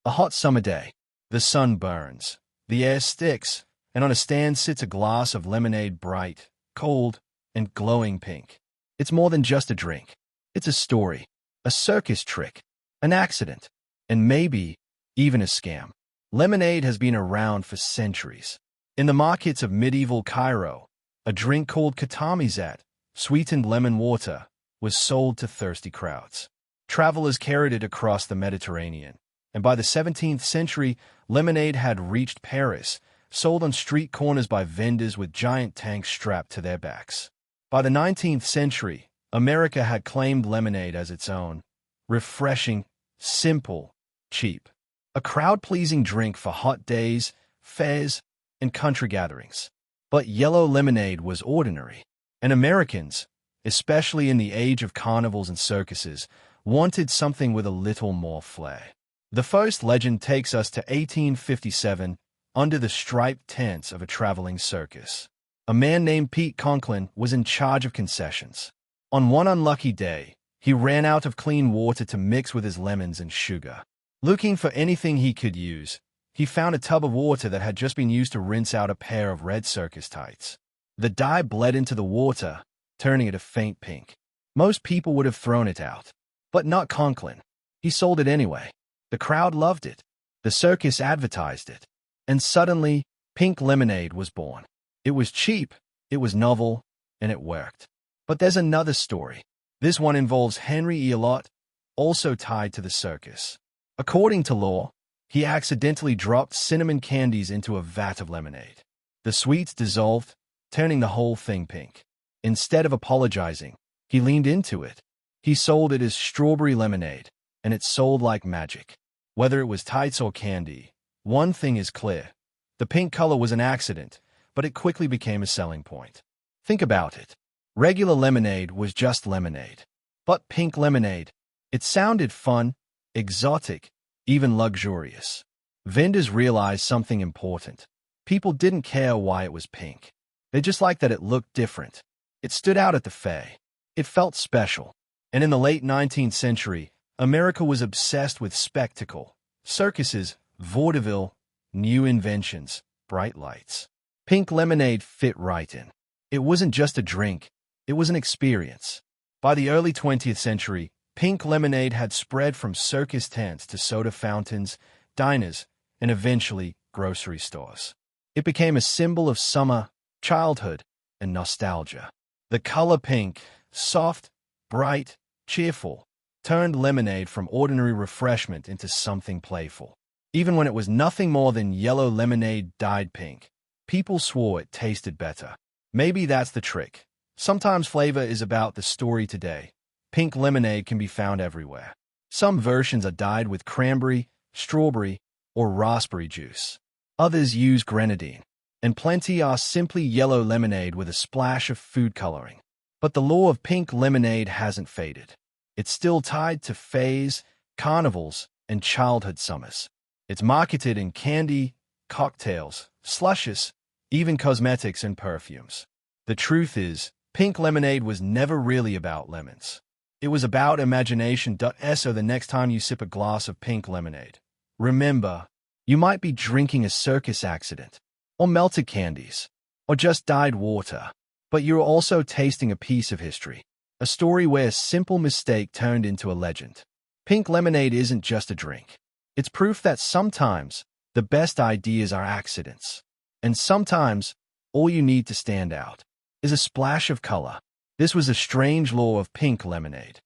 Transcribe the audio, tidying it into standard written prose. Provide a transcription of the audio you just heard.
A hot summer day. The sun burns. The air sticks, and on a stand sits a glass of lemonade, bright, cold, and glowing pink. It's more than just a drink. It's a story, a circus trick, an accident, and maybe even a scam. Lemonade has been around for centuries. In the markets of medieval Cairo, a drink called katamizat, sweetened lemon water, was sold to thirsty crowds. Travelers carried it across the Mediterranean, and by the 17th century, lemonade had reached Paris, sold on street corners by vendors with giant tanks strapped to their backs. By the 19th century, America had claimed lemonade as its own. Refreshing, simple, cheap. A crowd-pleasing drink for hot days, fairs, and country gatherings. But yellow lemonade was ordinary, and Americans, especially in the age of carnivals and circuses, wanted something with a little more flair. The first legend takes us to 1857, under the striped tents of a traveling circus. A man named Pete Conklin was in charge of concessions. On one unlucky day, he ran out of clean water to mix with his lemons and sugar. Looking for anything he could use, he found a tub of water that had just been used to rinse out a pair of red circus tights. The dye bled into the water, turning it a faint pink. Most people would have thrown it out, but not Conklin. He sold it anyway. The crowd loved it. The circus advertised it. And suddenly, pink lemonade was born. It was cheap, it was novel, and it worked. But there's another story. This one involves Henry Elot, also tied to the circus. According to law, he accidentally dropped cinnamon candies into a vat of lemonade. The sweets dissolved, turning the whole thing pink. Instead of apologizing, he leaned into it. He sold it as strawberry lemonade, and it sold like magic. Whether it was tights or candy, one thing is clear. The pink color was an accident, but it quickly became a selling point. Think about it. Regular lemonade was just lemonade. But pink lemonade, it sounded fun, exotic, even luxurious. Vendors realized something important. People didn't care why it was pink. They just liked that it looked different. It stood out at the fair. It felt special. And in the late 19th century, America was obsessed with spectacle. Circuses, vaudeville, new inventions, bright lights. Pink lemonade fit right in. It wasn't just a drink, it was an experience. By the early 20th century, pink lemonade had spread from circus tents to soda fountains, diners, and eventually grocery stores. It became a symbol of summer, childhood, and nostalgia. The color pink, soft, bright, cheerful, turned lemonade from ordinary refreshment into something playful. Even when it was nothing more than yellow lemonade dyed pink, people swore it tasted better. Maybe that's the trick. Sometimes flavor is about the story today. Pink lemonade can be found everywhere. Some versions are dyed with cranberry, strawberry, or raspberry juice. Others use grenadine. And plenty are simply yellow lemonade with a splash of food coloring. But the lore of pink lemonade hasn't faded. It's still tied to fairs, carnivals, and childhood summers. It's marketed in candy, cocktails, slushes, even cosmetics and perfumes. The truth is, pink lemonade was never really about lemons. It was about imagination. So the next time you sip a glass of pink lemonade, remember, you might be drinking a circus accident, or melted candies, or just dyed water, but you're also tasting a piece of history. A story where a simple mistake turned into a legend. Pink lemonade isn't just a drink. It's proof that sometimes the best ideas are accidents. And sometimes all you need to stand out is a splash of color. This was a strange lore of pink lemonade.